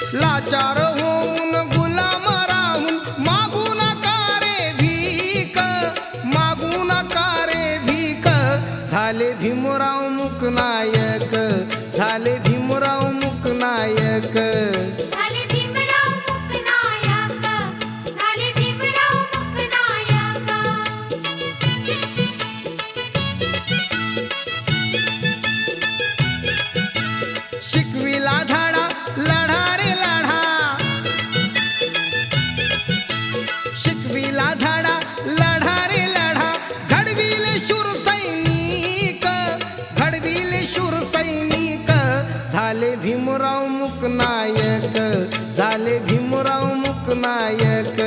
लाचार होऊन गुलाम राहून मागू नका रे भीक, मागू नका रे भीक. झाले भीमराव मुकनायक, झाले भीमराव मुकनायक. झाले भीमराव मुकनायक, झाले भीमराव मुकनायक. शिकविला धडा लढा रे लढा, शिकविला धडा लढा रे लढा. घडविले शूर सैनिक, घडविले शूर सैनिक. झाले भीमराव मुकनायक, झाले भीमराव मुकनायक.